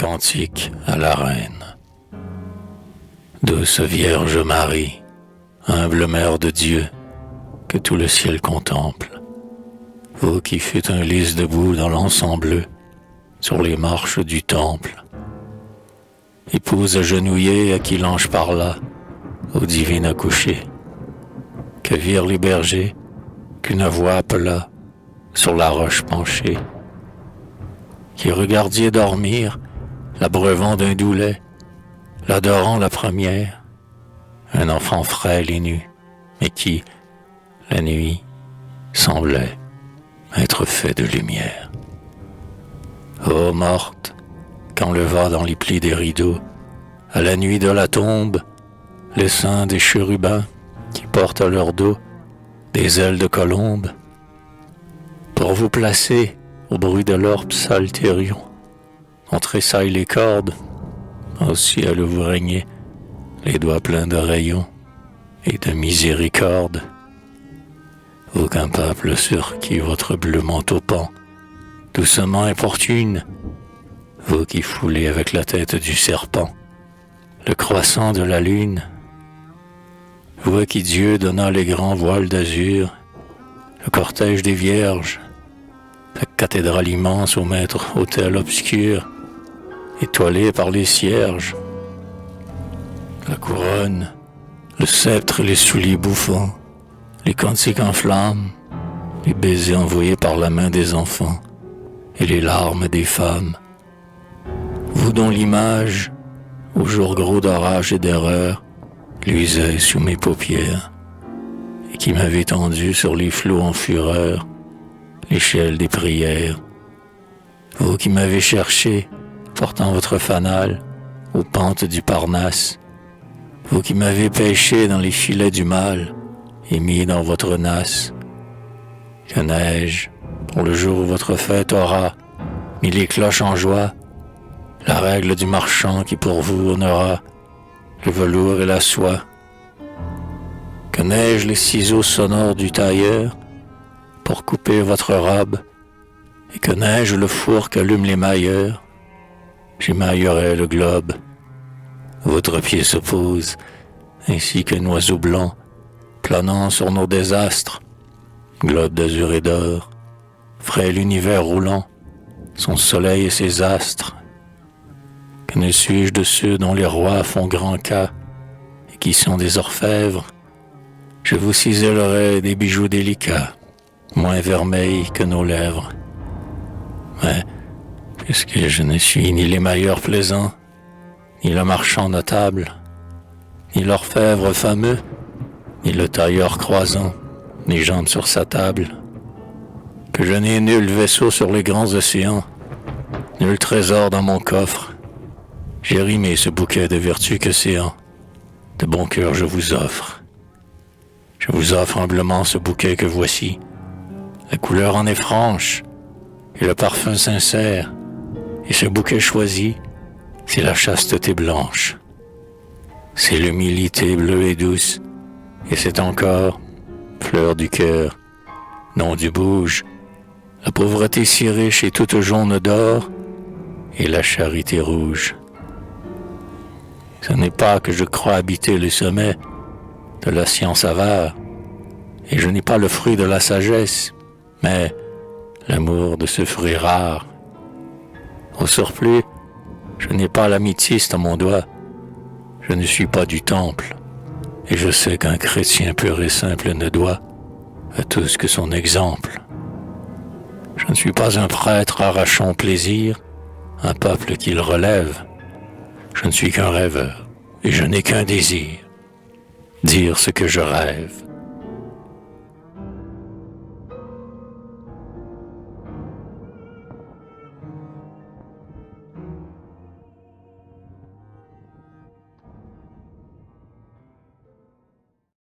cantique à la reine. Douce Vierge Marie, humble Mère de Dieu, que tout le ciel contemple, vous qui fûtes un lys debout dans l'encens bleu, sur les marches du temple, épouse agenouillée à qui l'ange parla, au divin accouché, que virent les bergers, qu'une voix appela sur la roche penchée, qui regardiez dormir, l'abreuvant d'un doux lait, l'adorant la première, un enfant frêle et nu, mais qui, la nuit, semblait être fait de lumière. Ô morte, qu'enleva dans les plis des rideaux, à la nuit de la tombe, les seins des chérubins qui portent à leur dos des ailes de colombe, pour vous placer au bruit de leur psalterion, on tressaille les cordes, au ciel vous régnez, les doigts pleins de rayons et de miséricorde. Aucun peuple sur qui votre bleu manteau pend, doucement importune, vous qui foulez avec la tête du serpent le croissant de la lune, vous à qui Dieu donna les grands voiles d'azur, le cortège des vierges, la cathédrale immense au maître autel obscur, étoilée par les cierges, la couronne, le sceptre et les souliers bouffants, les cantiques en flammes, les baisers envoyés par la main des enfants et les larmes des femmes. Vous dont l'image, au jour gros d'orage et d'erreur, luisait sous mes paupières et qui m'avait tendu sur les flots en fureur l'échelle des prières. Vous qui m'avez cherché, portant votre fanal aux pentes du Parnasse, vous qui m'avez pêché dans les filets du mal et mis dans votre nasse, que neige, pour le jour où votre fête aura mis les cloches en joie, la règle du marchand qui pour vous honora le velours et la soie, que neige les ciseaux sonores du tailleur pour couper votre robe, et que neige le four qu'allument les mailleurs, j'émaillerai le globe. Votre pied se pose, ainsi qu'un oiseau blanc, planant sur nos désastres, globe d'azur et d'or, ferait l'univers roulant, son soleil et ses astres. Que ne suis-je de ceux dont les rois font grand cas, et qui sont des orfèvres? Je vous cisellerai des bijoux délicats, moins vermeils que nos lèvres. Mais, puisque je ne suis ni l'émailleur plaisant, ni le marchand notable, ni l'orfèvre fameux, ni le tailleur croisant, ni jambes sur sa table, que je n'ai nul vaisseau sur les grands océans, nul trésor dans mon coffre, j'ai rimé ce bouquet de vertus qu'océan, de bon cœur je vous offre. Je vous offre humblement ce bouquet que voici, la couleur en est franche, et le parfum sincère, et ce bouquet choisi, c'est la chasteté blanche. C'est l'humilité bleue et douce, et c'est encore, fleur du cœur, nom du bouge, la pauvreté si riche et toute jaune d'or, et la charité rouge. Ce n'est pas que je crois habiter le sommet de la science avare, et je n'ai pas le fruit de la sagesse, mais l'amour de ce fruit rare. Au surplus, je n'ai pas l'améthyste à mon doigt, je ne suis pas du temple, et je sais qu'un chrétien pur et simple ne doit à tous que son exemple. Je ne suis pas un prêtre arrachant plaisir, un peuple qui le relève. Je ne suis qu'un rêveur, et je n'ai qu'un désir, dire ce que je rêve.